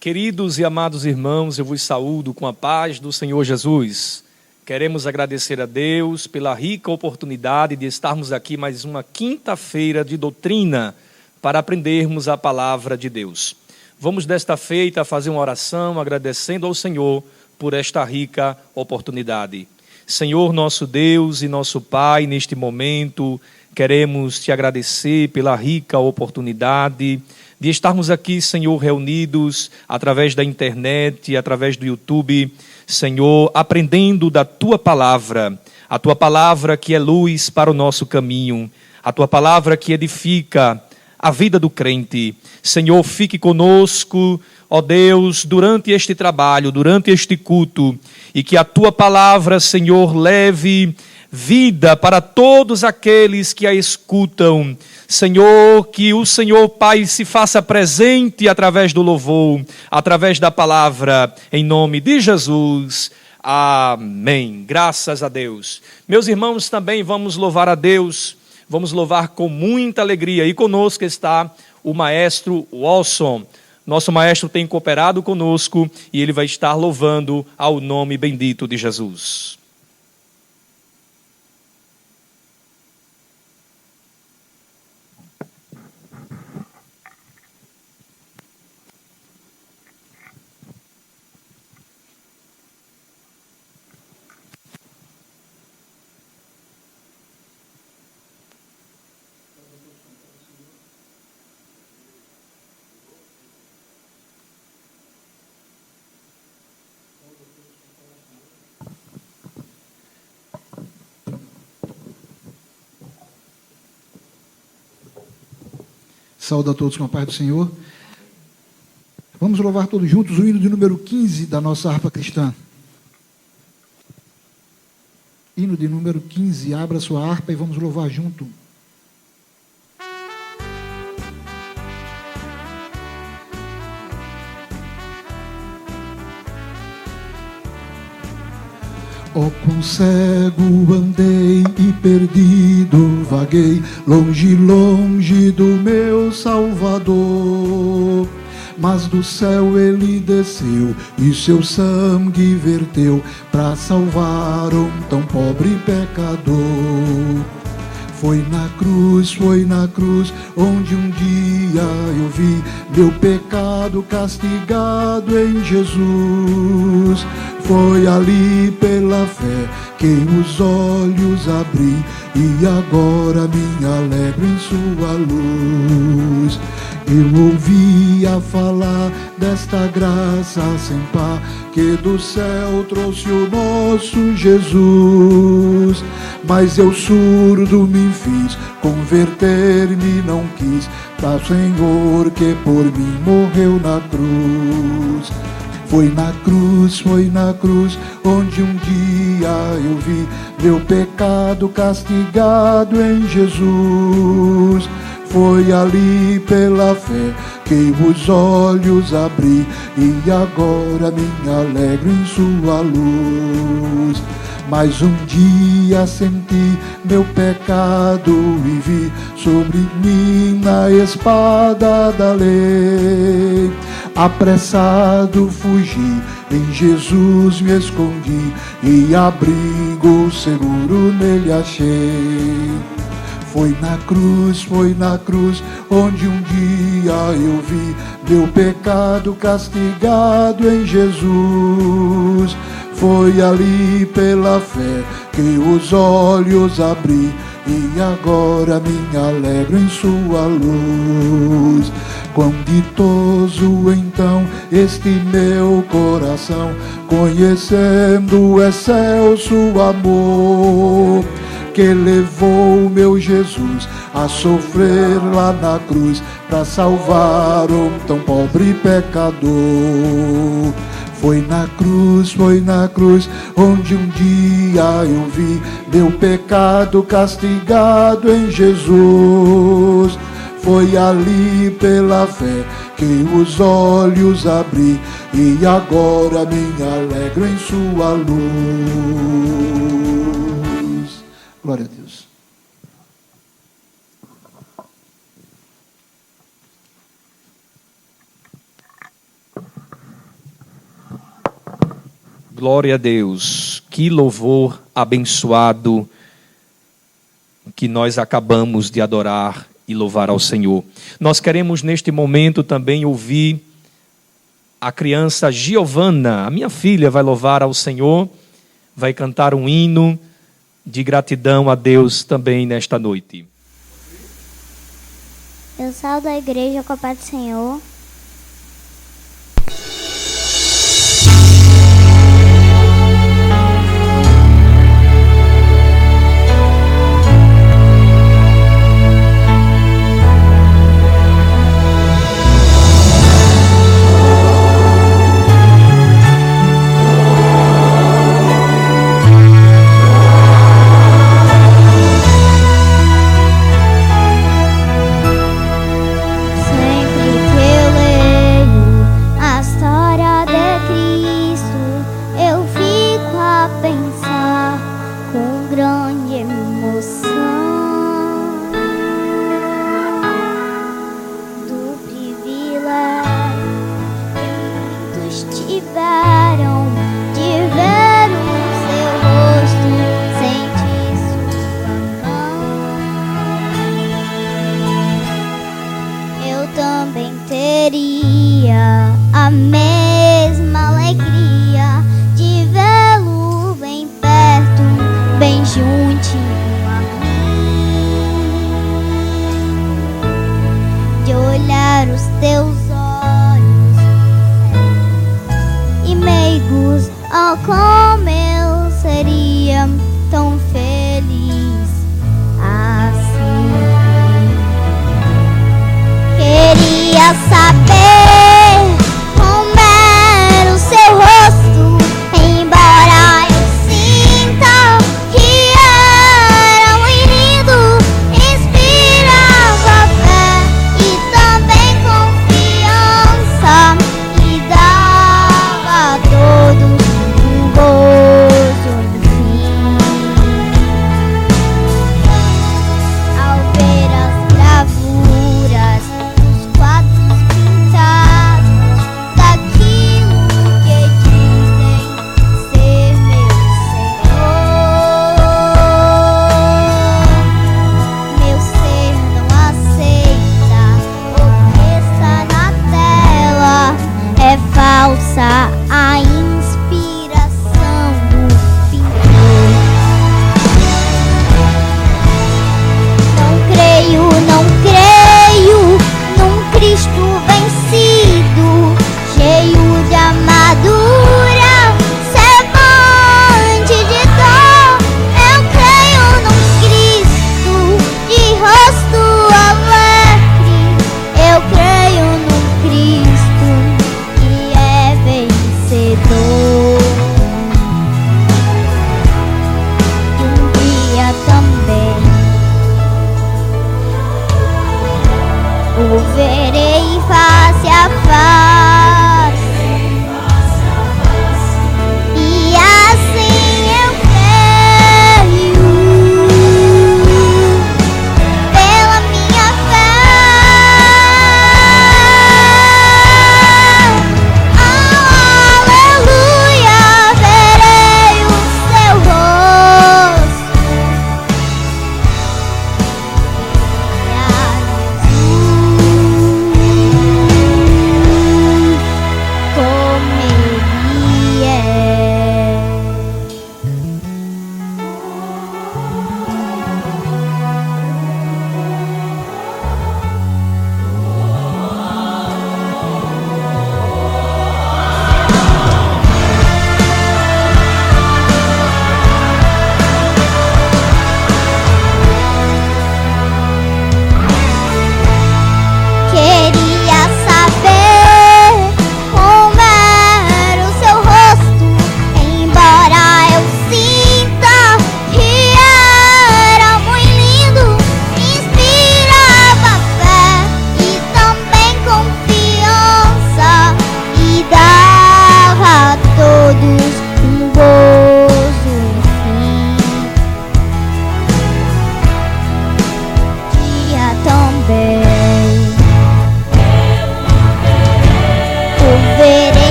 Queridos e amados irmãos, eu vos saúdo com a paz do Senhor Jesus. Queremos agradecer a Deus pela rica oportunidade de estarmos aqui mais uma quinta-feira de doutrina para aprendermos a palavra de Deus. Vamos desta feita fazer uma oração agradecendo ao Senhor por esta rica oportunidade. Senhor, nosso Deus e nosso Pai, neste momento queremos te agradecer pela rica oportunidade de estarmos aqui, Senhor, reunidos através da internet, através do YouTube, Senhor, aprendendo da Tua palavra, a Tua palavra que é luz para o nosso caminho, a Tua palavra que edifica a vida do crente. Senhor, fique conosco, ó Deus, durante este trabalho, durante este culto, e que a Tua palavra, Senhor, leve vida para todos aqueles que a escutam. Senhor, que o Senhor Pai se faça presente através do louvor, através da palavra, em nome de Jesus. Amém. Graças a Deus. Meus irmãos, também vamos louvar a Deus, vamos louvar com muita alegria. E conosco está o maestro Walson. Nosso maestro tem cooperado conosco e ele vai estar louvando ao nome bendito de Jesus. Saúdo a todos com a paz do Senhor. Vamos louvar todos juntos o hino de número 15 da nossa harpa cristã. Hino de número 15, abra sua harpa e vamos louvar junto. Oh, quão cego andei e perdido vaguei, longe, longe do meu Salvador. Mas do céu ele desceu e seu sangue verteu para salvar um tão pobre pecador. Foi na cruz, onde um dia eu vi meu pecado castigado em Jesus. Foi ali pela fé que os olhos abri e agora me alegro em sua luz. Eu ouvia falar desta graça sem par que do céu trouxe o nosso Jesus. Mas eu surdo me fiz, converter-me não quis, para o Senhor que por mim morreu na cruz. Foi na cruz, onde um dia eu vi meu pecado castigado em Jesus. Foi ali pela fé que os olhos abri e agora me alegro em sua luz. Mas um dia senti meu pecado e vi sobre mim na espada da lei. Apressado fugi, em Jesus me escondi e abrigo seguro nele achei. Foi na cruz, onde um dia eu vi meu pecado castigado em Jesus. Foi ali pela fé que os olhos abri e agora me alegro em sua luz. Quão ditoso então este meu coração, conhecendo o excelso amor que levou meu Jesus a sofrer lá na cruz para salvar um tão pobre pecador. Foi na cruz, onde um dia eu vi meu pecado castigado em Jesus. Foi ali pela fé que os olhos abri e agora me alegro em sua luz. Glória a Deus. Glória a Deus. Que louvor abençoado que nós acabamos de adorar e louvar ao Senhor. Nós queremos neste momento também ouvir a criança Giovana, a minha filha, vai louvar ao Senhor, vai cantar um hino de gratidão a Deus também nesta noite. Eu saio da igreja com a paz do Senhor. Inspirava fé e também confiança.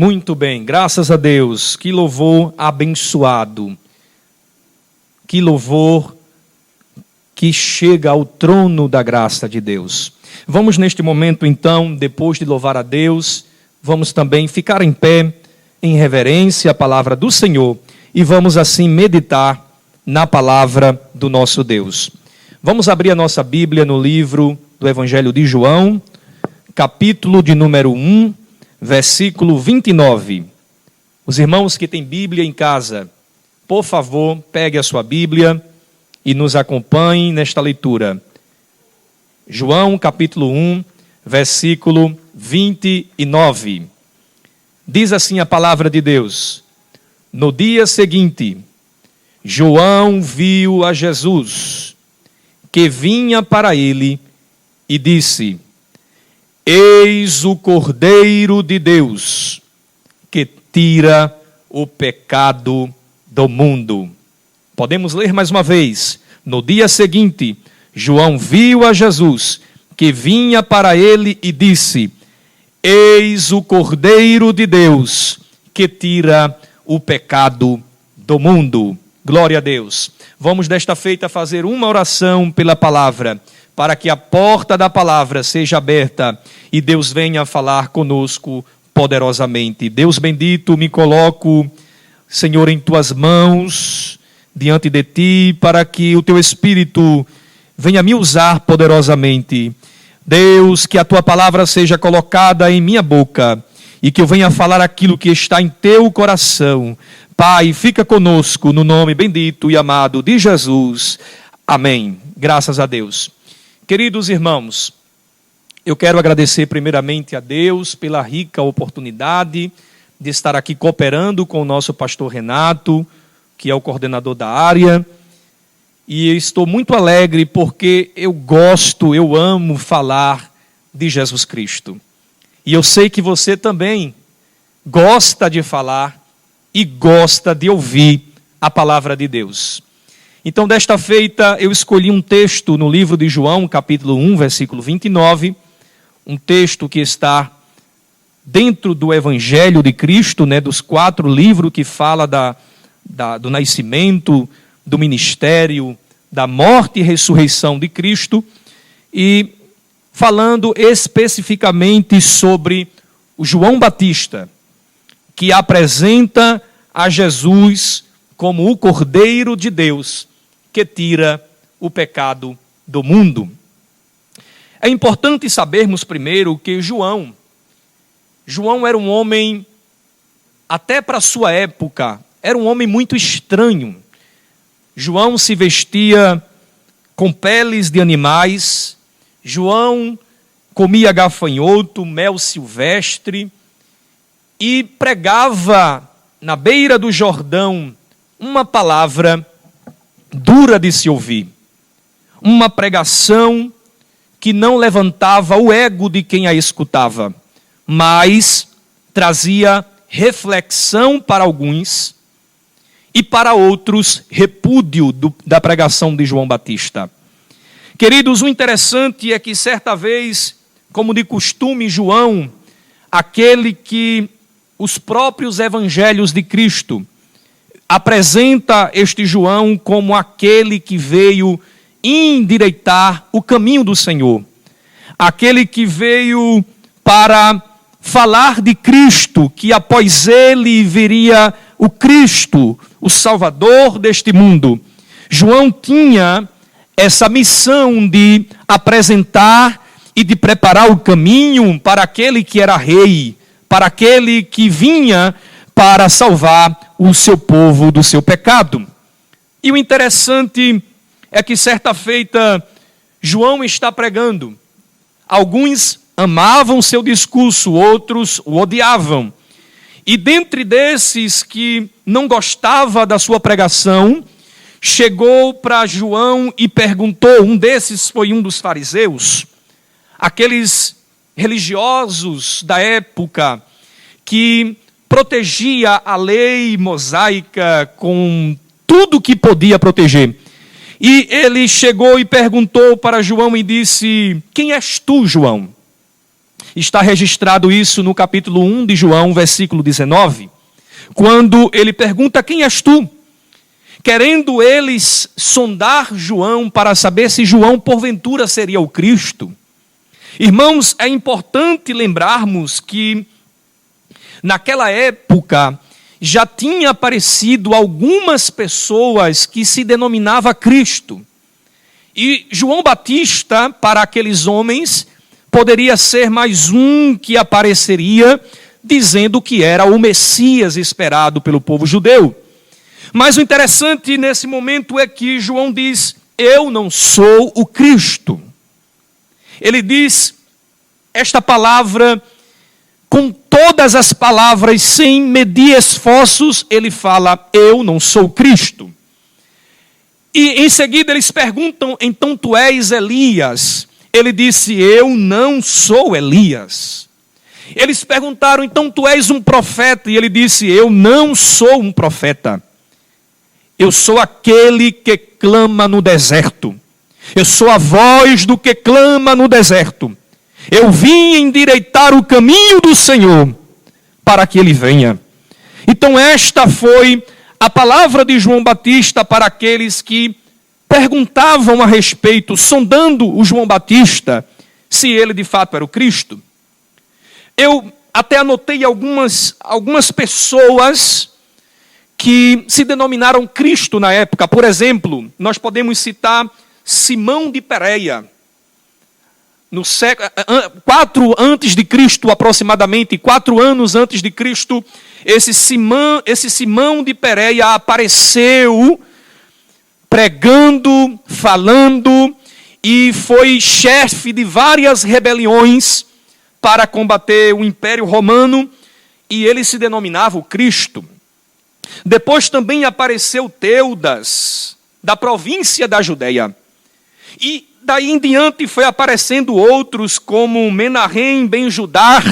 Muito bem, graças a Deus. Que louvor abençoado. Que louvor que chega ao trono da graça de Deus. Vamos neste momento, então, depois de louvar a Deus, vamos também ficar em pé, em reverência à palavra do Senhor, e vamos assim meditar na palavra do nosso Deus. Vamos abrir a nossa Bíblia no livro do Evangelho de João, capítulo de número 1, versículo 29. Os irmãos que têm Bíblia em casa, por favor, pegue a sua Bíblia e nos acompanhe nesta leitura. João, capítulo 1, versículo 29. Diz assim a palavra de Deus: no dia seguinte, João viu a Jesus, que vinha para ele, e disse: eis o Cordeiro de Deus, que tira o pecado do mundo. Podemos ler mais uma vez. No dia seguinte, João viu a Jesus, que vinha para ele, e disse: eis o Cordeiro de Deus, que tira o pecado do mundo. Glória a Deus. Vamos desta feita fazer uma oração pela palavra, para que a porta da palavra seja aberta e Deus venha falar conosco poderosamente. Deus bendito, me coloco, Senhor, em tuas mãos, diante de ti, para que o teu Espírito venha me usar poderosamente. Deus, que a tua palavra seja colocada em minha boca e que eu venha falar aquilo que está em teu coração. Pai, fica conosco no nome bendito e amado de Jesus. Amém. Graças a Deus. Queridos irmãos, eu quero agradecer primeiramente a Deus pela rica oportunidade de estar aqui cooperando com o nosso pastor Renato, que é o coordenador da área. E estou muito alegre porque eu amo falar de Jesus Cristo. E eu sei que você também gosta de falar e gosta de ouvir a palavra de Deus. Então, desta feita, eu escolhi um texto no livro de João, capítulo 1, versículo 29, um texto que está dentro do Evangelho de Cristo, dos 4 livros que fala do nascimento, do ministério, da morte e ressurreição de Cristo, e falando especificamente sobre o João Batista, que apresenta a Jesus como o Cordeiro de Deus, que tira o pecado do mundo. É importante sabermos primeiro que João era um homem, até para a sua época, era um homem muito estranho. João se vestia com peles de animais, João comia gafanhoto, mel silvestre, e pregava na beira do Jordão uma palavra dura de se ouvir, uma pregação que não levantava o ego de quem a escutava, mas trazia reflexão para alguns e para outros repúdio da pregação de João Batista. Queridos, o interessante é que certa vez, como de costume, João, aquele que os próprios evangelhos de Cristo apresenta este João como aquele que veio endireitar o caminho do Senhor, aquele que veio para falar de Cristo, que após ele viria o Cristo, o Salvador deste mundo. João tinha essa missão de apresentar e de preparar o caminho para aquele que era rei, para aquele que vinha para salvar o seu povo do seu pecado. E o interessante é que certa feita João está pregando. Alguns amavam seu discurso, outros o odiavam. E dentre desses que não gostava da sua pregação, chegou para João e perguntou, um desses foi um dos fariseus, aqueles religiosos da época que protegia a lei mosaica com tudo que podia proteger. E ele chegou e perguntou para João e disse: quem és tu, João? Está registrado isso no capítulo 1 de João, versículo 19, quando ele pergunta: quem és tu? Querendo eles sondar João para saber se João porventura seria o Cristo. Irmãos, é importante lembrarmos que naquela época já tinha aparecido algumas pessoas que se denominava Cristo. E João Batista, para aqueles homens, poderia ser mais um que apareceria dizendo que era o Messias esperado pelo povo judeu. Mas o interessante nesse momento é que João diz: eu não sou o Cristo. Ele diz esta palavra com todas as palavras, sem medir esforços. Ele fala: eu não sou o Cristo. E em seguida eles perguntam: então tu és Elias? Ele disse: eu não sou Elias. Eles perguntaram: então tu és um profeta? E ele disse: eu não sou um profeta. Eu sou aquele que clama no deserto. Eu sou a voz do que clama no deserto. Eu vim endireitar o caminho do Senhor para que ele venha. Então esta foi a palavra de João Batista para aqueles que perguntavam a respeito, sondando o João Batista, se ele de fato era o Cristo. Eu até anotei algumas pessoas que se denominaram Cristo na época. Por exemplo, nós podemos citar Simão de Pérea. No século 4 antes de Cristo, aproximadamente 4 anos antes de Cristo, esse Simão de Pérea apareceu pregando, falando, e foi chefe de várias rebeliões para combater o Império Romano, e ele se denominava o Cristo. Depois também apareceu Teudas, da província da Judéia. E daí em diante foi aparecendo outros, como Menahem ben Judá,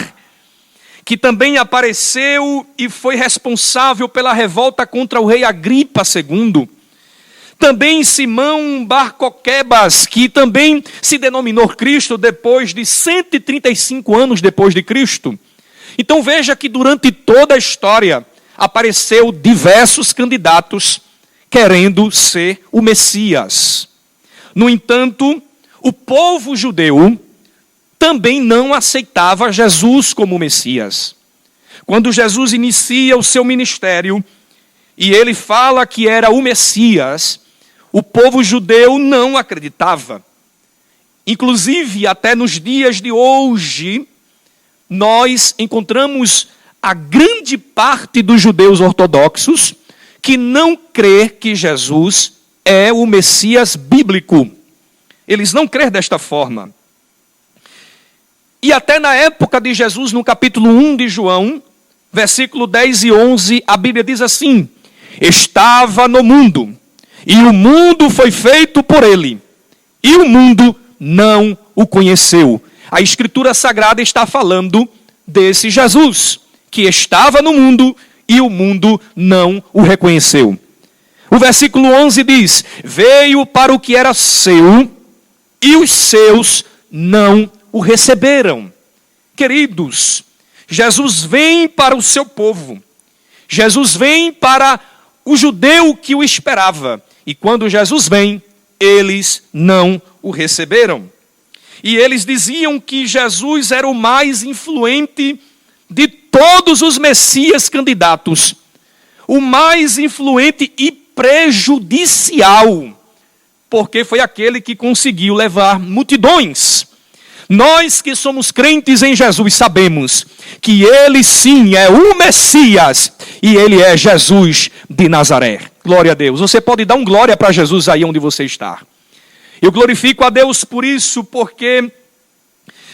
que também apareceu e foi responsável pela revolta contra o rei Agripa II. Também Simão bar Coquebas, que também se denominou Cristo depois de 135 anos depois de Cristo. Então veja que durante toda a história apareceu diversos candidatos querendo ser o Messias. No entanto, o povo judeu também não aceitava Jesus como Messias. Quando Jesus inicia o seu ministério e ele fala que era o Messias, o povo judeu não acreditava. Inclusive, até nos dias de hoje, nós encontramos a grande parte dos judeus ortodoxos que não crê que Jesus é o Messias bíblico. Eles não creem desta forma. E até na época de Jesus, no capítulo 1 de João, versículo 10 e 11, a Bíblia diz assim: estava no mundo, e o mundo foi feito por ele, e o mundo não o conheceu. A Escritura Sagrada está falando desse Jesus, que estava no mundo e o mundo não o reconheceu. O versículo 11 diz: veio para o que era seu, e os seus não o receberam. Queridos, Jesus vem para o seu povo. Jesus vem para o judeu que o esperava. E quando Jesus vem, eles não o receberam. E eles diziam que Jesus era o mais influente de todos os Messias candidatos. O mais influente e prejudicial, porque foi aquele que conseguiu levar multidões. Nós que somos crentes em Jesus sabemos que ele sim é o Messias e ele é Jesus de Nazaré. Glória a Deus. Você pode dar um glória para Jesus aí onde você está. Eu glorifico a Deus por isso, porque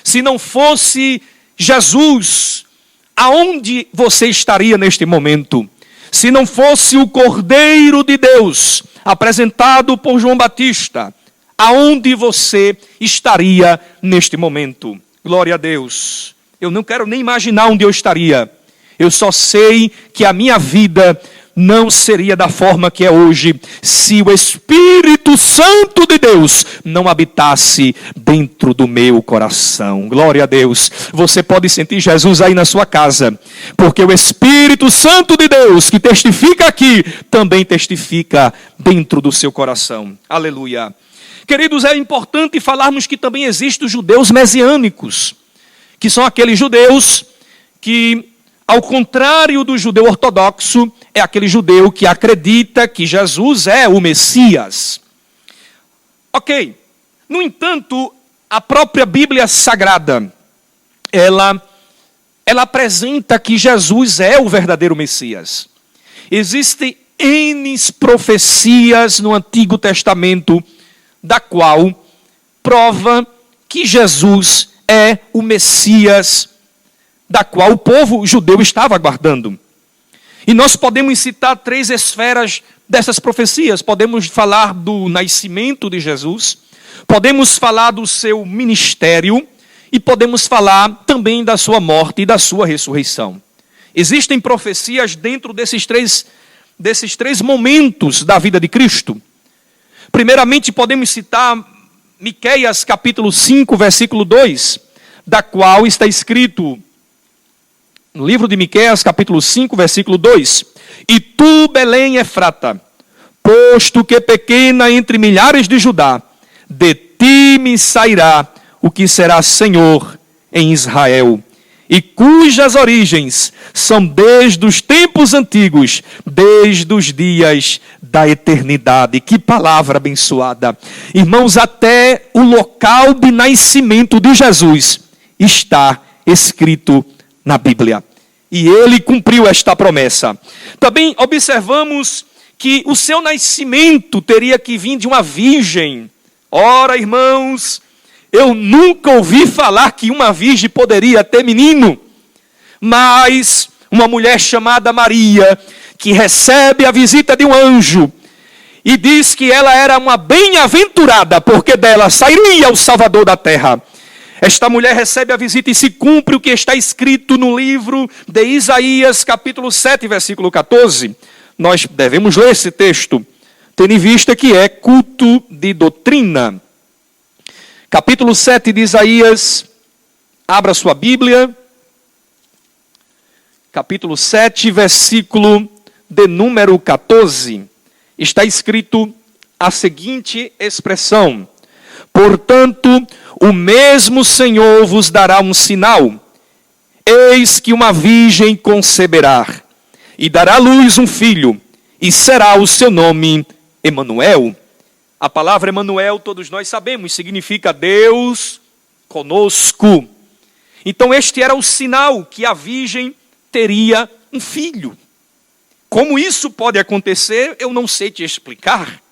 se não fosse Jesus, aonde você estaria neste momento? Se não fosse o Cordeiro de Deus apresentado por João Batista, aonde você estaria neste momento? Glória a Deus. Eu não quero nem imaginar onde eu estaria. Eu só sei que a minha vida não seria da forma que é hoje se o Espírito Santo de Deus não habitasse dentro do meu coração. Glória a Deus. Você pode sentir Jesus aí na sua casa, porque o Espírito Santo de Deus que testifica aqui, também testifica dentro do seu coração. Aleluia. Queridos, é importante falarmos que também existem os judeus messiânicos, que são aqueles judeus que, ao contrário do judeu ortodoxo, é aquele judeu que acredita que Jesus é o Messias. Ok. No entanto, a própria Bíblia Sagrada, ela apresenta que Jesus é o verdadeiro Messias. Existem N profecias no Antigo Testamento, da qual prova que Jesus é o Messias, da qual o povo judeu estava aguardando. E nós podemos citar 3 esferas dessas profecias. Podemos falar do nascimento de Jesus, podemos falar do seu ministério e podemos falar também da sua morte e da sua ressurreição. Existem profecias dentro desses três momentos da vida de Cristo. Primeiramente, podemos citar Miqueias capítulo 5, versículo 2, da qual está escrito, no livro de Miqueias capítulo 5, versículo 2, e tu, Belém Efrata, posto que pequena entre milhares de Judá, de ti me sairá o que será Senhor em Israel, e cujas origens são desde os tempos antigos, desde os dias da eternidade. Que palavra abençoada. Irmãos, até o local de nascimento de Jesus está escrito na Bíblia. E ele cumpriu esta promessa. Também observamos que o seu nascimento teria que vir de uma virgem. Ora, irmãos, eu nunca ouvi falar que uma virgem poderia ter menino, mas uma mulher chamada Maria, que recebe a visita de um anjo, e diz que ela era uma bem-aventurada, porque dela sairia o Salvador da terra. Esta mulher recebe a visita e se cumpre o que está escrito no livro de Isaías, capítulo 7, versículo 14. Nós devemos ler esse texto, tendo em vista que é culto de doutrina. Capítulo 7 de Isaías, abra sua Bíblia. Capítulo 7, versículo de número 14. Está escrito a seguinte expressão: portanto, o mesmo Senhor vos dará um sinal. Eis que uma virgem conceberá, e dará à luz um filho, e será o seu nome Emanuel. A palavra Emanuel, todos nós sabemos, significa Deus conosco. Então este era o sinal que a virgem teria um filho. Como isso pode acontecer, eu não sei te explicar.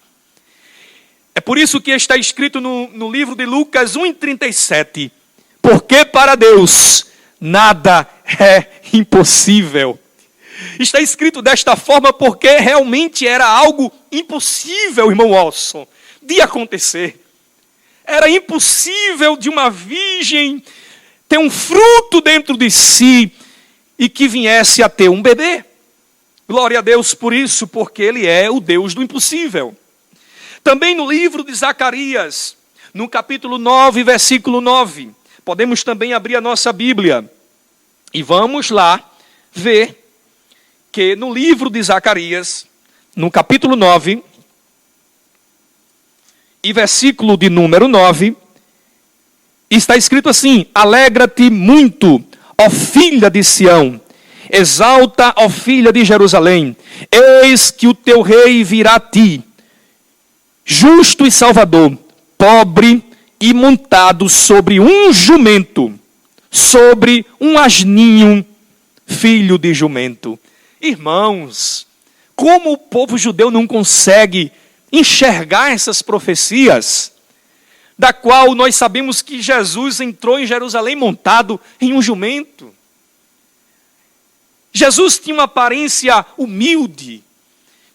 É por isso que está escrito no livro de Lucas 1:37, porque para Deus nada é impossível. Está escrito desta forma porque realmente era algo impossível, irmão Olson, de acontecer. Era impossível de uma virgem ter um fruto dentro de si e que viesse a ter um bebê. Glória a Deus por isso, porque Ele é o Deus do impossível. Também no livro de Zacarias, no capítulo 9, versículo 9, podemos também abrir a nossa Bíblia e vamos lá ver que no livro de Zacarias, no capítulo 9, e versículo de número 9, está escrito assim: alegra-te muito, ó filha de Sião, exalta, ó filha de Jerusalém, eis que o teu rei virá a ti, justo e salvador, pobre e montado sobre um jumento, sobre um asninho, filho de jumento. Irmãos, como o povo judeu não consegue enxergar essas profecias, da qual nós sabemos que Jesus entrou em Jerusalém montado em um jumento. Jesus tinha uma aparência humilde.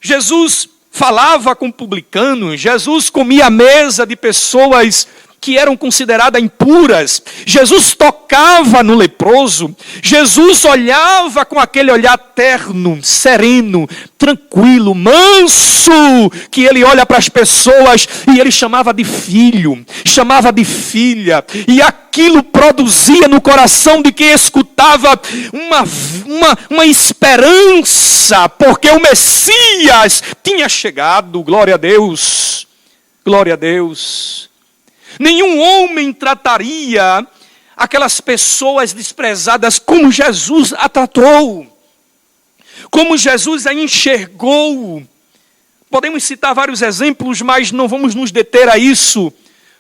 Jesus falava com publicanos. Jesus comia à mesa de pessoas que eram consideradas impuras. Jesus tocava no leproso. Jesus olhava com aquele olhar terno, sereno, tranquilo, manso, que ele olha para as pessoas e ele chamava de filho, chamava de filha. E aquilo produzia no coração de quem escutava uma esperança, porque o Messias tinha chegado. Glória a Deus, glória a Deus. Nenhum homem trataria aquelas pessoas desprezadas como Jesus a tratou, como Jesus a enxergou. Podemos citar vários exemplos, mas não vamos nos deter a isso,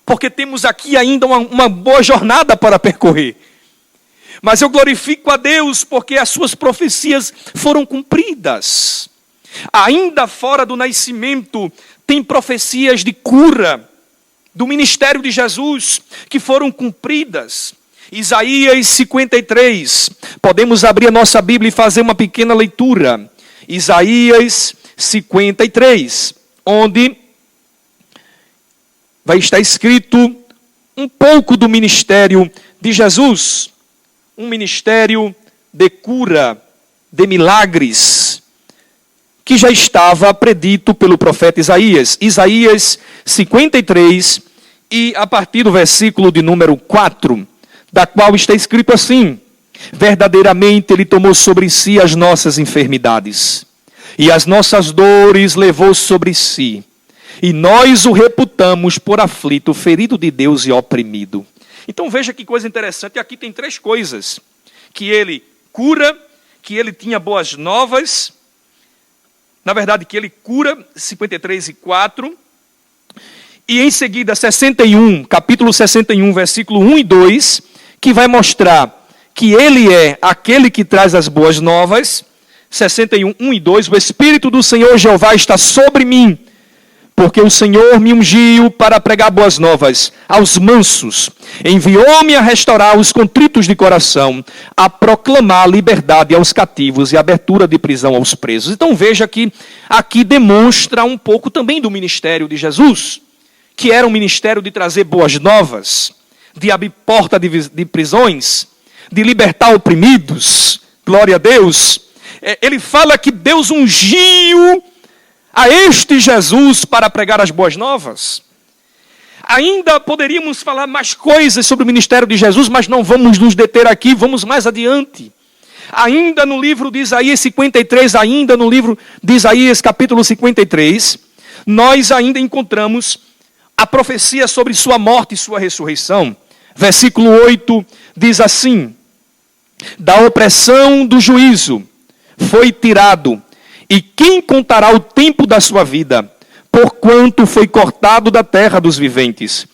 porque temos aqui ainda uma boa jornada para percorrer. Mas eu glorifico a Deus porque as suas profecias foram cumpridas. Ainda fora do nascimento, tem profecias de cura do ministério de Jesus que foram cumpridas. Isaías 53, podemos abrir a nossa Bíblia e fazer uma pequena leitura. Isaías 53, onde vai estar escrito um pouco do ministério de Jesus. Um ministério de cura, de milagres, que já estava predito pelo profeta Isaías. Isaías 53, e a partir do versículo de número 4, da qual está escrito assim: verdadeiramente ele tomou sobre si as nossas enfermidades, e as nossas dores levou sobre si, e nós o reputamos por aflito, ferido de Deus e oprimido. Então veja que coisa interessante, aqui tem 3 coisas: que ele cura, que ele tinha boas novas, na verdade que ele cura, 53 e 4, e em seguida 61, capítulo 61, versículo 1 e 2, que vai mostrar que ele é aquele que traz as boas novas. 61, 1 e 2, o Espírito do Senhor Jeová está sobre mim, porque o Senhor me ungiu para pregar boas novas aos mansos, enviou-me a restaurar os contritos de coração, a proclamar liberdade aos cativos e abertura de prisão aos presos. Então veja que aqui demonstra um pouco também do ministério de Jesus, que era um ministério de trazer boas novas, de abrir porta de prisões, de libertar oprimidos. Glória a Deus. Ele fala que Deus ungiu a este Jesus para pregar as boas novas. Ainda poderíamos falar mais coisas sobre o ministério de Jesus, mas não vamos nos deter aqui, vamos mais adiante. Ainda no livro de Isaías 53, ainda no livro de Isaías capítulo 53, nós ainda encontramos a profecia sobre sua morte e sua ressurreição. Versículo 8 diz assim: da opressão do juízo foi tirado, e quem contará o tempo da sua vida? Porquanto foi cortado da terra dos viventes,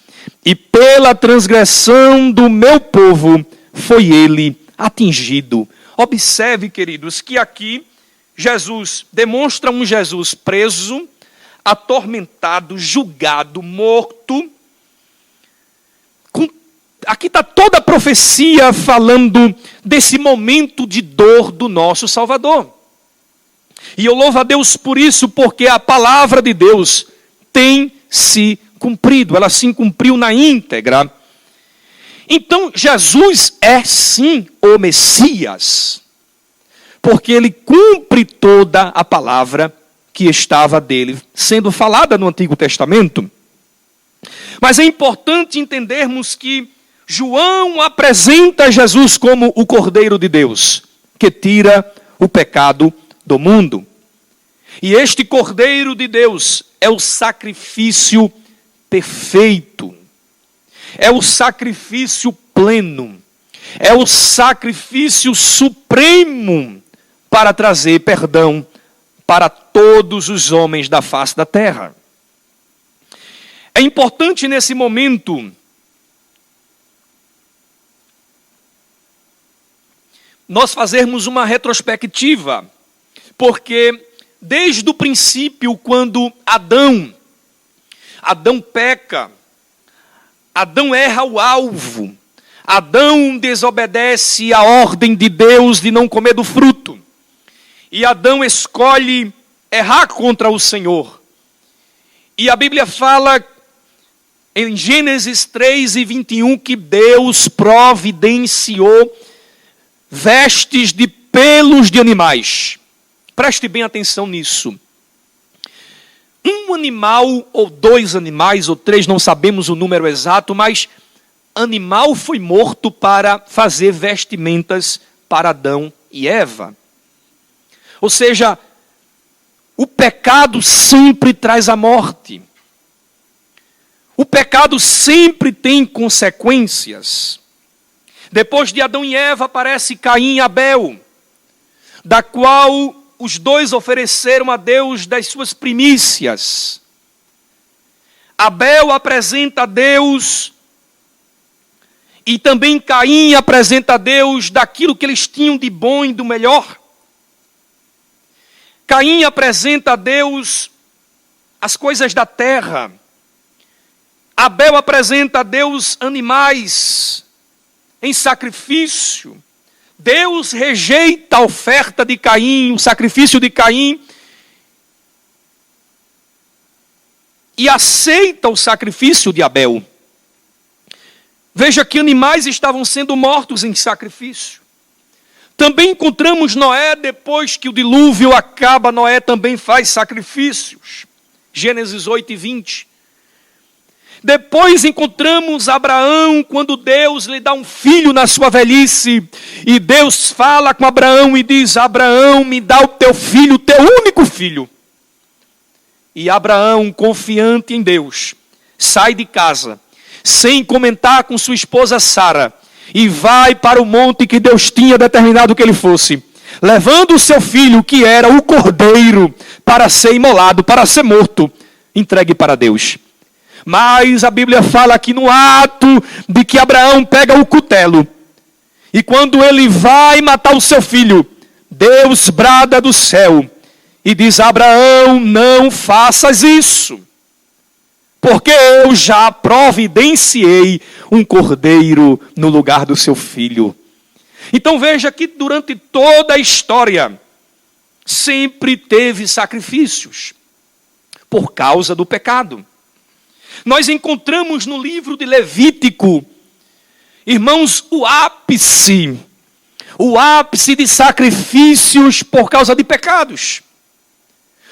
e pela transgressão do meu povo foi ele atingido. Observe, queridos, que aqui Jesus demonstra um Jesus preso, atormentado, julgado, morto. Aqui está toda a profecia falando desse momento de dor do nosso Salvador. E eu louvo a Deus por isso, porque a palavra de Deus tem se cumprido, ela se cumpriu na íntegra. Então Jesus é sim o Messias, porque ele cumpre toda a palavra que estava dele sendo falada no Antigo Testamento. Mas é importante entendermos que João apresenta Jesus como o Cordeiro de Deus, que tira o pecado do mundo. E este Cordeiro de Deus é o sacrifício perfeito, é o sacrifício pleno, é o sacrifício supremo para trazer perdão para todos os homens da face da terra. É importante nesse momento nós fazermos uma retrospectiva, porque desde o princípio, quando Adão peca, Adão erra o alvo, Adão desobedece a ordem de Deus de não comer do fruto, e Adão escolhe errar contra o Senhor. E a Bíblia fala em Gênesis 3:21, que Deus providenciou vestes de pelos de animais. Preste bem atenção nisso. Um animal, ou 2 animais, ou 3, não sabemos o número exato, mas animal foi morto para fazer vestimentas para Adão e Eva. Ou seja, o pecado sempre traz a morte. O pecado sempre tem consequências. Depois de Adão e Eva aparece Caim e Abel, da qual os 2 ofereceram a Deus das suas primícias. Abel apresenta a Deus, e também Caim apresenta a Deus daquilo que eles tinham de bom e do melhor. Caim apresenta a Deus as coisas da terra. Abel apresenta a Deus animais em sacrifício. Deus rejeita a oferta de Caim, o sacrifício de Caim, e aceita o sacrifício de Abel. Veja que animais estavam sendo mortos em sacrifício. Também encontramos Noé, depois que o dilúvio acaba, Noé também faz sacrifícios. Gênesis 8:20. Depois encontramos Abraão, quando Deus lhe dá um filho na sua velhice, e Deus fala com Abraão e diz: Abraão, me dá o teu filho, o teu único filho. E Abraão, confiante em Deus, sai de casa, sem comentar com sua esposa Sara, e vai para o monte que Deus tinha determinado que ele fosse, levando o seu filho, que era o cordeiro, para ser imolado, para ser morto, entregue para Deus. Mas a Bíblia fala aqui no ato de que Abraão pega o cutelo, e quando ele vai matar o seu filho, Deus brada do céu e diz: Abraão, não faças isso, porque eu já providenciei um cordeiro no lugar do seu filho. Então veja que durante toda a história sempre teve sacrifícios por causa do pecado. Nós encontramos no livro de Levítico, irmãos, o ápice de sacrifícios por causa de pecados.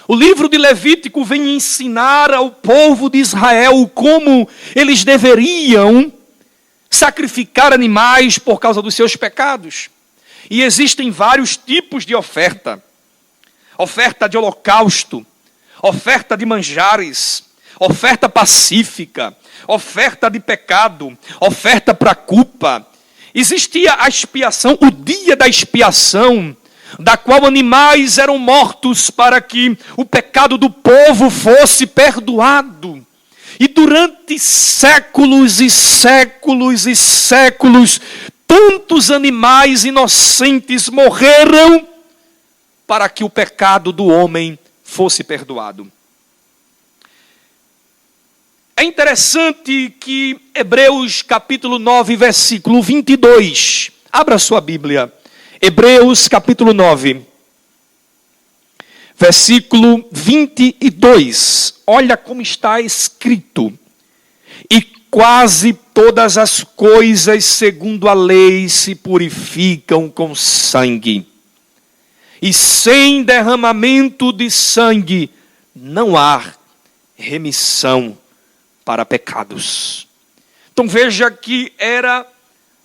O livro de Levítico vem ensinar ao povo de Israel como eles deveriam sacrificar animais por causa dos seus pecados. E existem vários tipos de oferta. Oferta de holocausto, oferta de manjares, oferta pacífica, oferta de pecado, oferta para culpa. Existia a expiação, o dia da expiação, da qual animais eram mortos para que o pecado do povo fosse perdoado. E durante séculos e séculos e séculos, tantos animais inocentes morreram para que o pecado do homem fosse perdoado. É interessante que Hebreus capítulo 9, versículo 22, abra sua Bíblia, Hebreus capítulo 9, versículo 22, olha como está escrito: e quase todas as coisas segundo a lei se purificam com sangue, e sem derramamento de sangue não há remissão para pecados. Então veja que era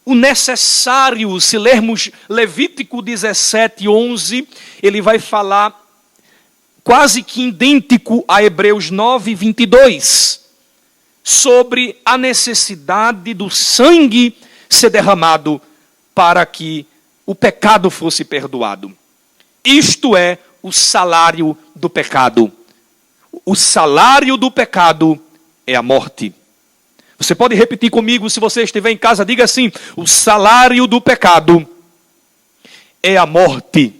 o necessário. Se lermos Levítico 17:11, ele vai falar quase que idêntico a Hebreus 9:22, sobre a necessidade do sangue ser derramado para que o pecado fosse perdoado. Isto é o salário do pecado. O salário do pecado é a morte. Você pode repetir comigo, se você estiver em casa, diga assim: o salário do pecado é a morte.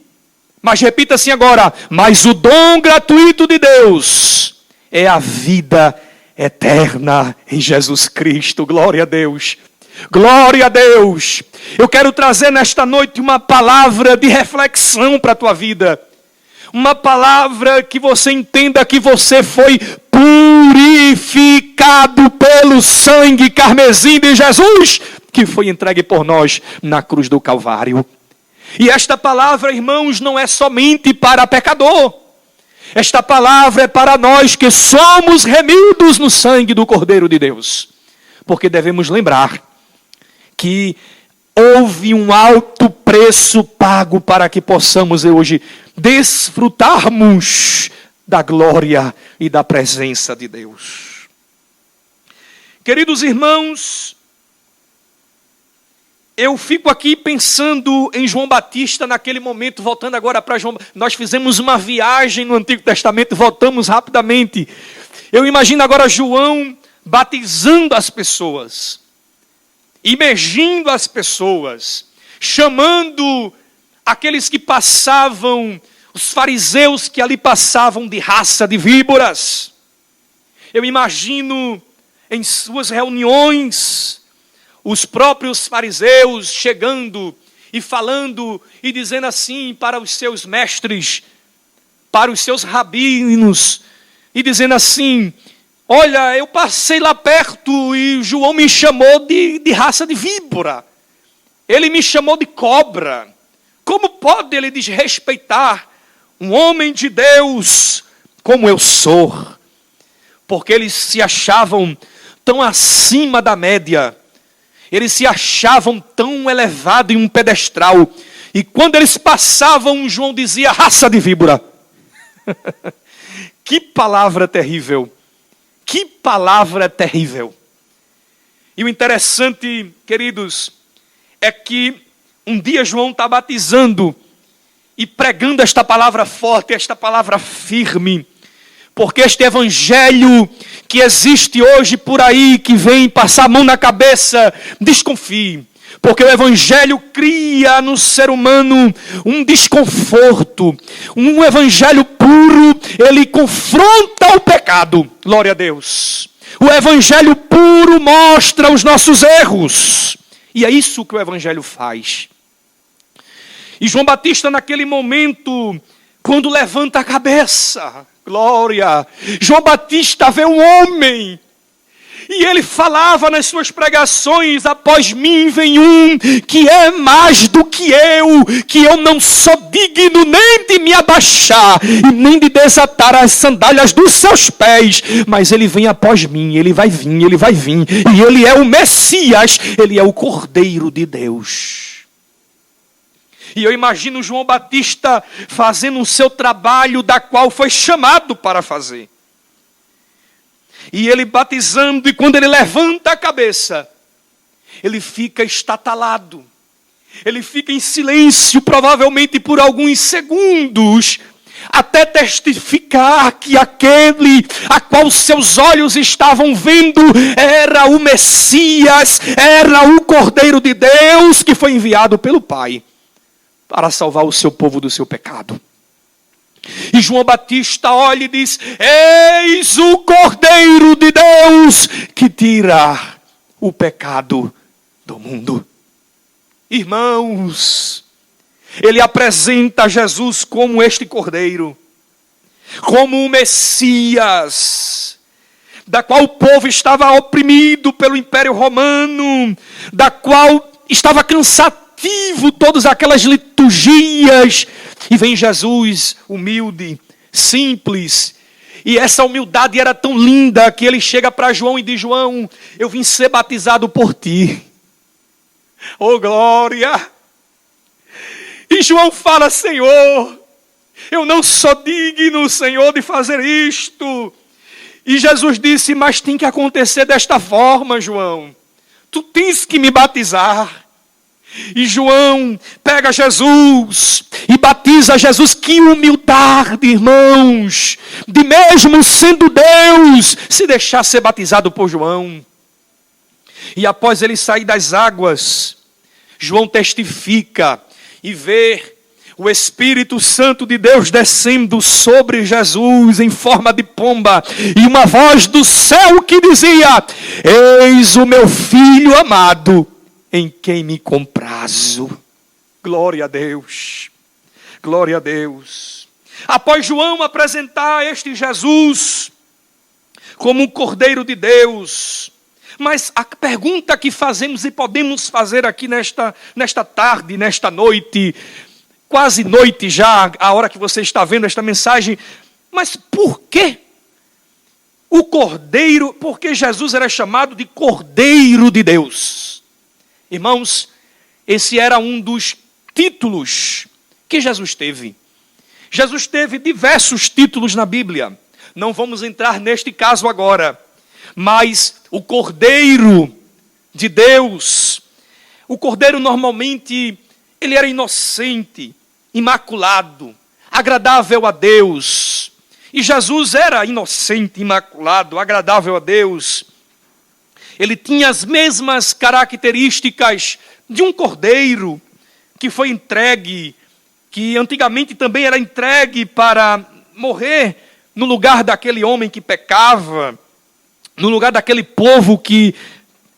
Mas repita assim agora: mas o dom gratuito de Deus é a vida eterna em Jesus Cristo. Glória a Deus. Glória a Deus. Eu quero trazer nesta noite uma palavra de reflexão para a tua vida. Uma palavra que você entenda que você foi purificado pelo sangue carmesim de Jesus, que foi entregue por nós na cruz do Calvário. E esta palavra, irmãos, não é somente para pecador. Esta palavra é para nós que somos remidos no sangue do Cordeiro de Deus. Porque devemos lembrar que houve um alto preço pago para que possamos hoje desfrutarmos da glória e da presença de Deus. Queridos irmãos, eu fico aqui pensando em João Batista naquele momento, voltando agora para João. Nós fizemos uma viagem no Antigo Testamento, voltamos rapidamente. Eu imagino agora João batizando as pessoas, imergindo as pessoas, chamando aqueles que passavam, os fariseus que ali passavam de raça de víboras. Eu imagino em suas reuniões os próprios fariseus chegando e falando e dizendo assim para os seus mestres, para os seus rabinos, e dizendo assim: olha, eu passei lá perto e João me chamou de raça de víbora. Ele me chamou de cobra. Como pode ele desrespeitar um homem de Deus como eu sou? Porque eles se achavam tão acima da média. Eles se achavam tão elevados em um pedestral. E quando eles passavam, João dizia: raça de víbora. Que palavra terrível. Que palavra terrível. E o interessante, queridos, é que um dia João está batizando e pregando esta palavra forte, esta palavra firme. Porque este evangelho que existe hoje por aí, que vem passar a mão na cabeça, desconfie. Porque o evangelho cria no ser humano um desconforto. Um evangelho puro, ele confronta o pecado. Glória a Deus. O evangelho puro mostra os nossos erros. E é isso que o evangelho faz. E João Batista, naquele momento, quando levanta a cabeça, glória, João Batista vê um homem. E ele falava nas suas pregações: após mim vem um que é mais do que eu não sou digno nem de me abaixar, e nem de desatar as sandálias dos seus pés. Mas ele vem após mim, ele vai vir, e ele é o Messias, ele é o Cordeiro de Deus. E eu imagino João Batista fazendo o seu trabalho, da qual foi chamado para fazer. E ele batizando, e quando ele levanta a cabeça, ele fica estatalado. Ele fica em silêncio, provavelmente por alguns segundos, até testificar que aquele a qual seus olhos estavam vendo era o Messias, era o Cordeiro de Deus que foi enviado pelo Pai para salvar o seu povo do seu pecado. E João Batista olha e diz: eis o Cordeiro de Deus que tira o pecado do mundo. Irmãos, ele apresenta Jesus como este Cordeiro, como o Messias, da qual o povo estava oprimido pelo Império Romano, da qual estava cansativo todas aquelas liturgias. E vem Jesus, humilde, simples. E essa humildade era tão linda que ele chega para João e diz: João, eu vim ser batizado por ti. Oh, glória! E João fala: Senhor, eu não sou digno, Senhor, de fazer isto. E Jesus disse: mas tem que acontecer desta forma, João. Tu tens que me batizar. E João pega Jesus e batiza Jesus. Que humildade, irmãos, de mesmo sendo Deus, se deixar ser batizado por João. E após ele sair das águas, João testifica e vê o Espírito Santo de Deus descendo sobre Jesus em forma de pomba, e uma voz do céu que dizia: eis o meu Filho amado, em quem me comprazo. Glória a Deus. Glória a Deus. Após João apresentar este Jesus, como um Cordeiro de Deus. Mas a pergunta que fazemos e podemos fazer aqui nesta tarde, nesta noite, quase noite já, a hora que você está vendo esta mensagem, mas por que o Cordeiro, por que Jesus era chamado de Cordeiro de Deus? Irmãos, esse era um dos títulos que Jesus teve. Jesus teve diversos títulos na Bíblia. Não vamos entrar neste caso agora. Mas o Cordeiro de Deus, o Cordeiro normalmente, ele era inocente, imaculado, agradável a Deus. E Jesus era inocente, imaculado, agradável a Deus. Ele tinha as mesmas características de um cordeiro que foi entregue, que antigamente também era entregue para morrer no lugar daquele homem que pecava, no lugar daquele povo que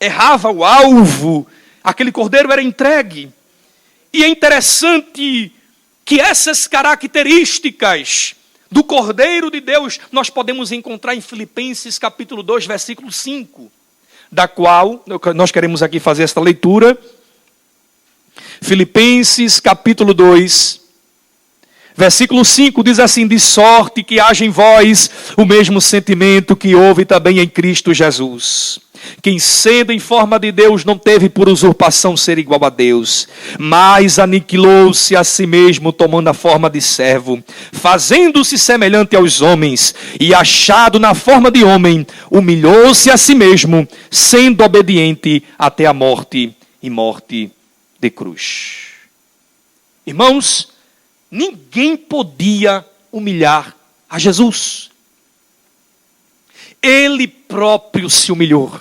errava o alvo. Aquele cordeiro era entregue. E é interessante que essas características do Cordeiro de Deus nós podemos encontrar em Filipenses capítulo 2, versículo 5, da qual nós queremos aqui fazer esta leitura. Filipenses capítulo 2, versículo 5 diz assim: de sorte que haja em vós o mesmo sentimento que houve também em Cristo Jesus, quem sendo em forma de Deus não teve por usurpação ser igual a Deus, mas aniquilou-se a si mesmo, tomando a forma de servo, fazendo-se semelhante aos homens, e achado na forma de homem, humilhou-se a si mesmo, sendo obediente até a morte, e morte de cruz. Irmãos, ninguém podia humilhar a Jesus. Ele próprio se humilhou.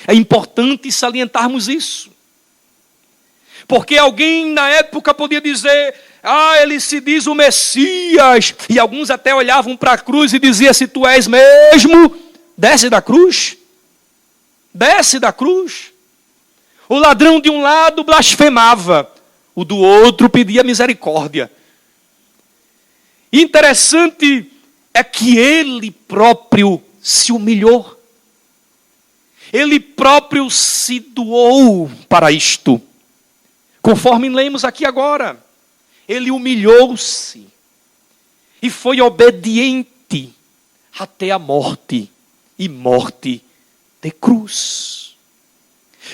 É importante salientarmos isso. Porque alguém na época podia dizer: ele se diz o Messias. E alguns até olhavam para a cruz e diziam: se tu és mesmo, desce da cruz. Desce da cruz. O ladrão de um lado blasfemava, o do outro pedia misericórdia. Interessante é que ele próprio se humilhou. Ele próprio se doou para isto. Conforme lemos aqui agora, ele humilhou-se e foi obediente até a morte, e morte de cruz.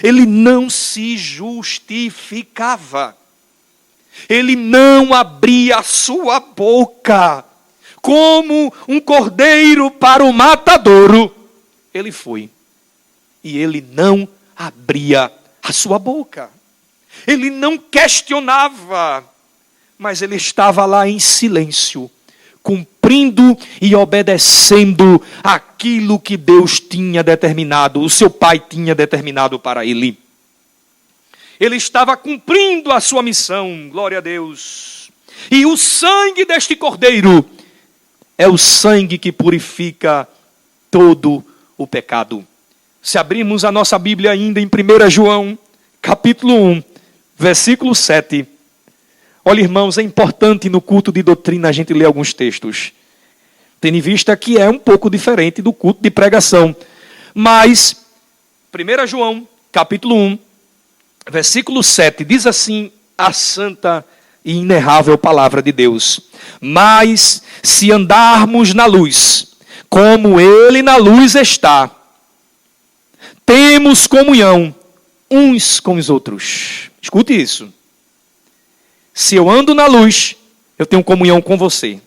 Ele não se justificava. Ele não abria a sua boca como um cordeiro para o matadouro. Ele foi. E ele não abria a sua boca. Ele não questionava, mas ele estava lá em silêncio, cumprindo e obedecendo aquilo que Deus tinha determinado, o seu Pai tinha determinado para ele. Ele estava cumprindo a sua missão, glória a Deus. E o sangue deste cordeiro é o sangue que purifica todo o pecado. Se abrirmos a nossa Bíblia ainda em 1 João, capítulo 1, versículo 7. Olha, irmãos, é importante no culto de doutrina a gente ler alguns textos, tendo em vista que é um pouco diferente do culto de pregação. Mas, 1 João, capítulo 1, versículo 7, diz assim a santa e inerrável palavra de Deus: mas se andarmos na luz, como Ele na luz está, temos comunhão uns com os outros. Escute isso. Se eu ando na luz, eu tenho comunhão com você.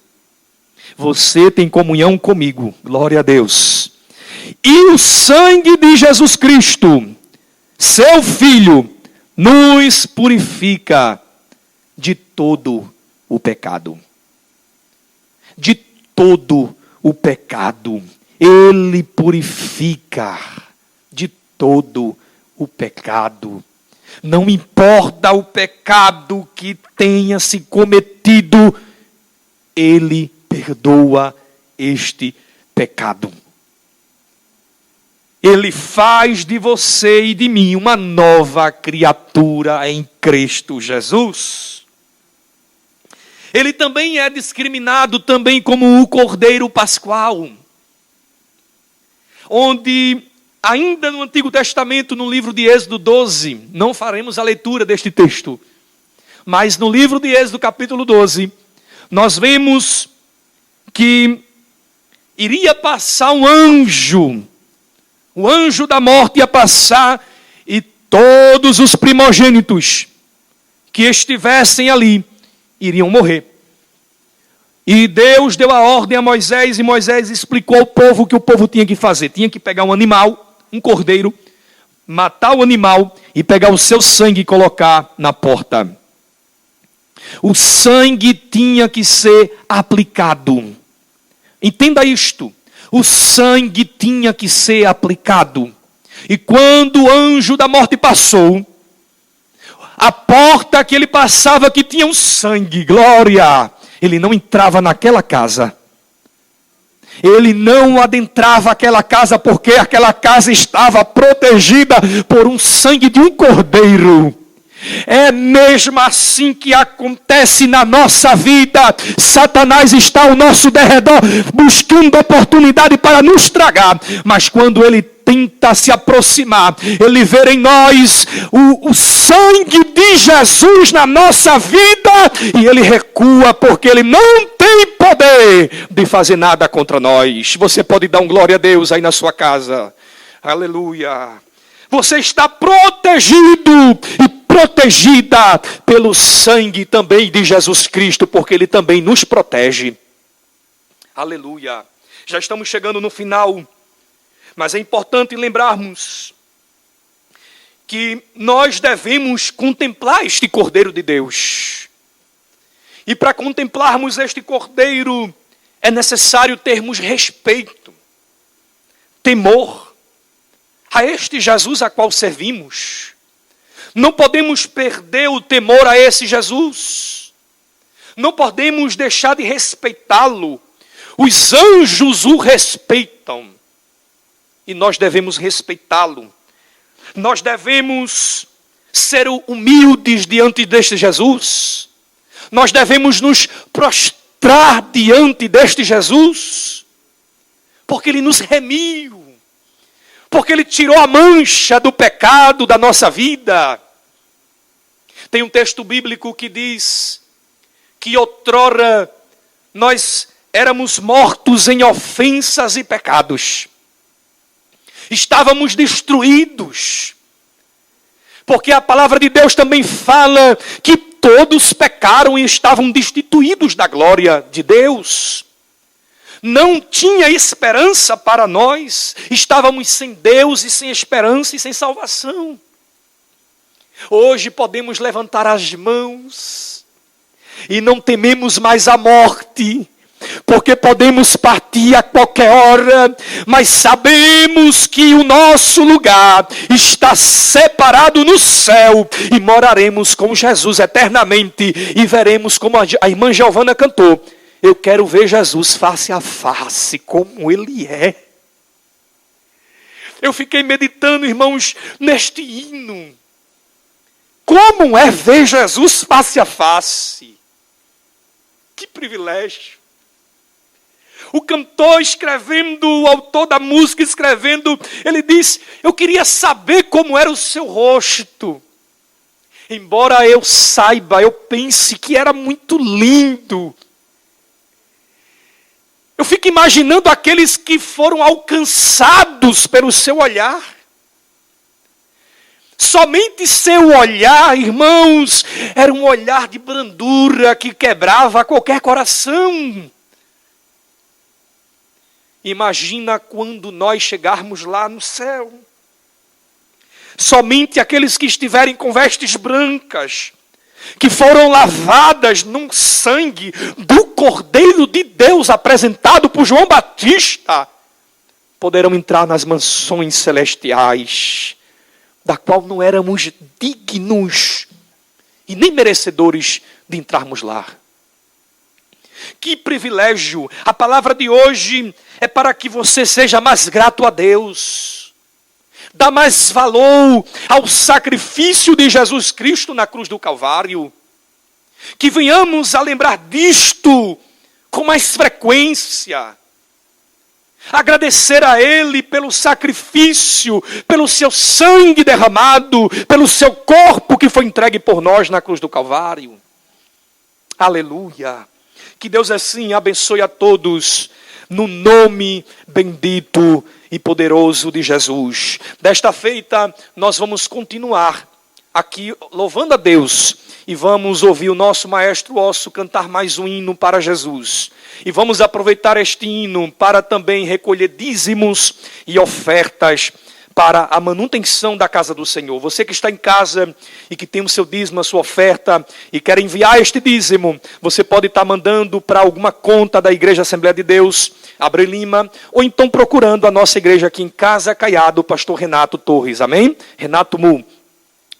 Você tem comunhão comigo. Glória a Deus. E o sangue de Jesus Cristo, seu Filho, nos purifica de todo o pecado. De todo o pecado. Ele purifica de todo o pecado. Não importa o pecado que tenha se cometido, Ele perdoa este pecado. Ele faz de você e de mim uma nova criatura em Cristo Jesus. Ele também é discriminado também como o Cordeiro Pascual. onde, ainda no Antigo Testamento, no livro de Êxodo 12, não faremos a leitura deste texto, mas no livro de Êxodo, capítulo 12, nós vemos que iria passar um anjo, o anjo da morte ia passar, e todos os primogênitos que estivessem ali iriam morrer. E Deus deu a ordem a Moisés, e Moisés explicou ao povo o que o povo tinha que fazer. Tinha que pegar um animal, um cordeiro, matar o animal e pegar o seu sangue e colocar na porta. O sangue tinha que ser aplicado. Entenda isto. O sangue tinha que ser aplicado. E quando o anjo da morte passou, a porta que ele passava que tinha um sangue, glória, ele não entrava naquela casa. Ele não adentrava aquela casa porque aquela casa estava protegida por um sangue de um cordeiro. É mesmo assim que acontece na nossa vida. Satanás está ao nosso derredor buscando oportunidade para nos tragar. Mas quando ele tenta se aproximar, ele vê em nós o sangue de Jesus na nossa vida, e ele recua porque ele não tem poder de fazer nada contra nós. Você pode dar um glória a Deus aí na sua casa. Aleluia. Você está protegido e protegida pelo sangue também de Jesus Cristo, porque ele também nos protege. Aleluia. Já estamos chegando no final, mas é importante lembrarmos que nós devemos contemplar este Cordeiro de Deus. E para contemplarmos este Cordeiro, é necessário termos respeito, temor a este Jesus a qual servimos. Não podemos perder o temor a esse Jesus. Não podemos deixar de respeitá-lo. Os anjos o respeitam. E nós devemos respeitá-lo. Nós devemos ser humildes diante deste Jesus. Nós devemos nos prostrar diante deste Jesus. Porque ele nos remiu. Porque ele tirou a mancha do pecado da nossa vida. Tem um texto bíblico que diz que outrora nós éramos mortos em ofensas e pecados. Estávamos destruídos. Porque a palavra de Deus também fala que todos pecaram e estavam destituídos da glória de Deus. Não tinha esperança para nós. Estávamos sem Deus e sem esperança e sem salvação. Hoje podemos levantar as mãos e não tememos mais a morte, porque podemos partir a qualquer hora, mas sabemos que o nosso lugar está separado no céu e moraremos com Jesus eternamente e veremos, como a irmã Giovana cantou, eu quero ver Jesus face a face, como Ele é. Eu fiquei meditando, irmãos, neste hino. Como é ver Jesus face a face? Que privilégio. O cantor escrevendo, o autor da música escrevendo, ele diz, eu queria saber como era o seu rosto. Embora eu saiba, eu pense que era muito lindo. Eu fico imaginando aqueles que foram alcançados pelo seu olhar. Somente seu olhar, irmãos, era um olhar de brandura que quebrava qualquer coração. Imagina quando nós chegarmos lá no céu. Somente aqueles que estiverem com vestes brancas, que foram lavadas num sangue do Cordeiro de Deus apresentado por João Batista, poderão entrar nas mansões celestiais, da qual não éramos dignos e nem merecedores de entrarmos lá. Que privilégio! A palavra de hoje é para que você seja mais grato a Deus. Dá mais valor ao sacrifício de Jesus Cristo na cruz do Calvário. Que venhamos a lembrar disto com mais frequência. Agradecer a Ele pelo sacrifício, pelo seu sangue derramado, pelo seu corpo que foi entregue por nós na cruz do Calvário. Aleluia! Que Deus assim abençoe a todos, no nome bendito e poderoso de Jesus. Desta feita, nós vamos continuar aqui louvando a Deus e vamos ouvir o nosso maestro Osso cantar mais um hino para Jesus. E vamos aproveitar este hino para também recolher dízimos e ofertas para a manutenção da casa do Senhor. Você que está em casa e que tem o seu dízimo, a sua oferta e quer enviar este dízimo, você pode estar mandando para alguma conta da Igreja Assembleia de Deus, Abreu Lima, ou então procurando a nossa igreja aqui em Casa Caiado, pastor Renato Torres, amém? Renato Mu.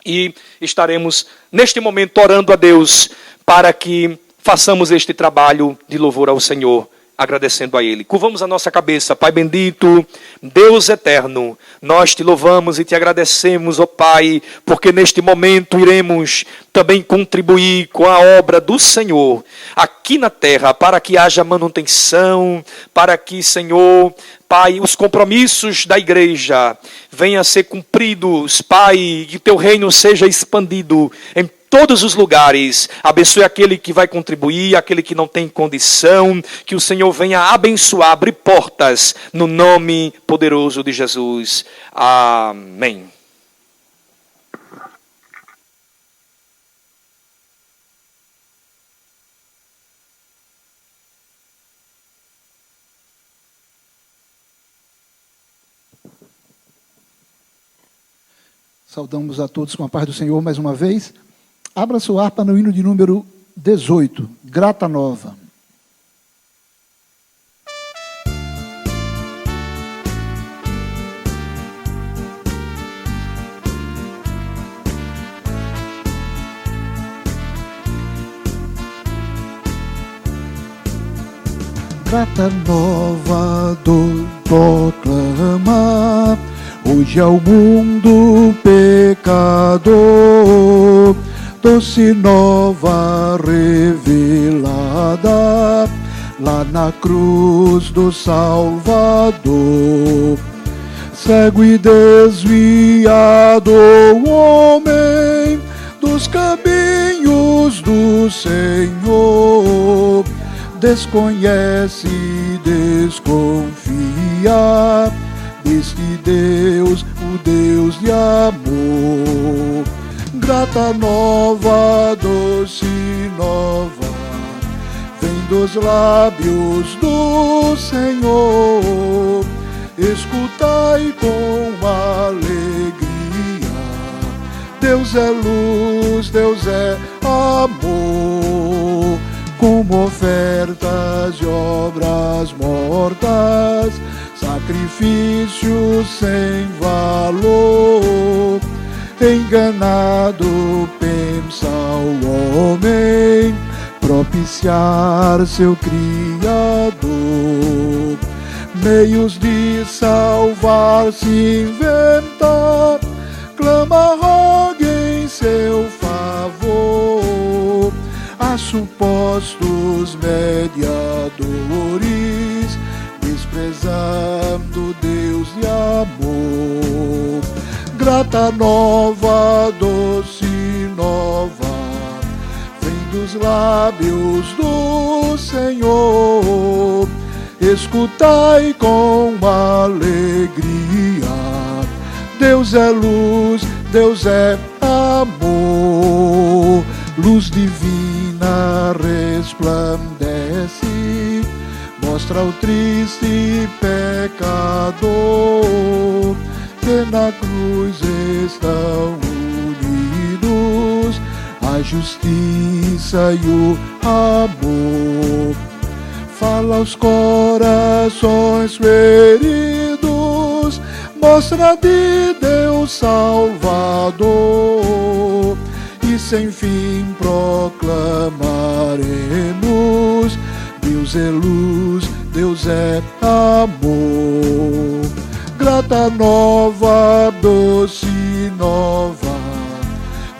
E estaremos neste momento orando a Deus para que façamos este trabalho de louvor ao Senhor, agradecendo a Ele. Curvamos a nossa cabeça. Pai bendito, Deus eterno, nós te louvamos e te agradecemos, ó Pai, porque neste momento iremos também contribuir com a obra do Senhor aqui na terra, para que haja manutenção, para que, Senhor, Pai, os compromissos da igreja venham a ser cumpridos, Pai, que teu reino seja expandido em todos os lugares. Abençoe aquele que vai contribuir, aquele que não tem condição, que o Senhor venha abençoar, abrir portas, no nome poderoso de Jesus. Amém. Saudamos a todos com a paz do Senhor mais uma vez. Abra sua harpa no hino de número 18, Grata Nova. Grata Nova do proclama, hoje ao mundo pecador, doce nova revelada, lá na cruz do Salvador. Cego e desviado o homem dos caminhos do Senhor, desconhece e desconfia deste Deus, o Deus de amor. Grata nova, doce nova, vem dos lábios do Senhor. Escutai com alegria, Deus é luz, Deus é amor. Como ofertas e obras mortas, sacrifício sem valor. Enganado pensa o homem propiciar seu Criador. Meios de salvar se inventa, clama, rogue em seu favor. A supostos mediadores, desprezando Deus de amor. Grata nova, doce nova, vem dos lábios do Senhor. Escutai com alegria, Deus é luz, Deus é amor. Luz divina resplandece, mostra o triste pecador, que na cruz estão unidos a justiça e o amor. Fala aos corações feridos, mostra de Deus Salvador. E sem fim proclamaremos, Deus é luz, Deus é amor. Grata nova, doce nova,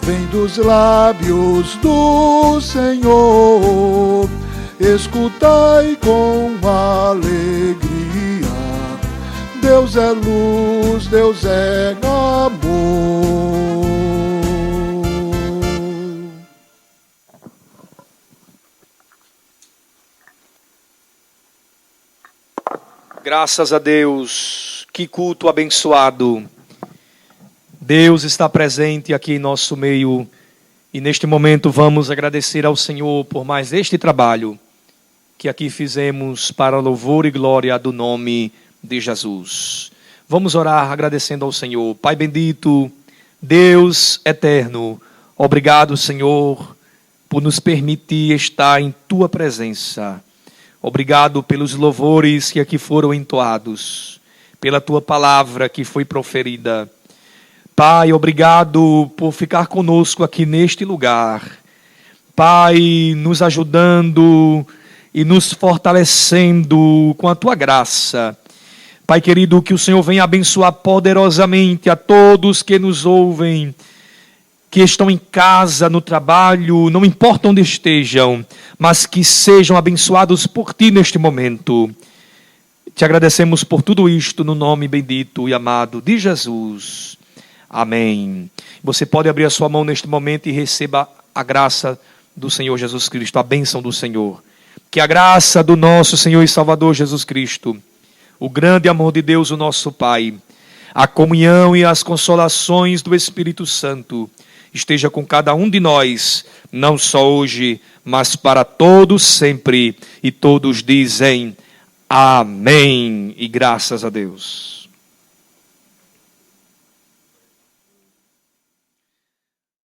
vem dos lábios do Senhor. Escutai com alegria, Deus é luz, Deus é amor. Graças a Deus, que culto abençoado. Deus está presente aqui em nosso meio e neste momento vamos agradecer ao Senhor por mais este trabalho que aqui fizemos para louvor e glória do nome de Jesus. Vamos orar agradecendo ao Senhor. Pai bendito, Deus eterno, obrigado, Senhor, por nos permitir estar em Tua presença. Obrigado pelos louvores que aqui foram entoados, pela Tua palavra que foi proferida. Pai, obrigado por ficar conosco aqui neste lugar. Pai, nos ajudando e nos fortalecendo com a Tua graça. Pai querido, que o Senhor venha abençoar poderosamente a todos que nos ouvem, que estão em casa, no trabalho, não importa onde estejam, mas que sejam abençoados por Ti neste momento. Te agradecemos por tudo isto no nome bendito e amado de Jesus. Amém. Você pode abrir a sua mão neste momento e receba a graça do Senhor Jesus Cristo, a bênção do Senhor. Que a graça do nosso Senhor e Salvador Jesus Cristo, o grande amor de Deus, o nosso Pai, a comunhão e as consolações do Espírito Santo esteja com cada um de nós, não só hoje, mas para todos sempre. E todos dizem amém e graças a Deus.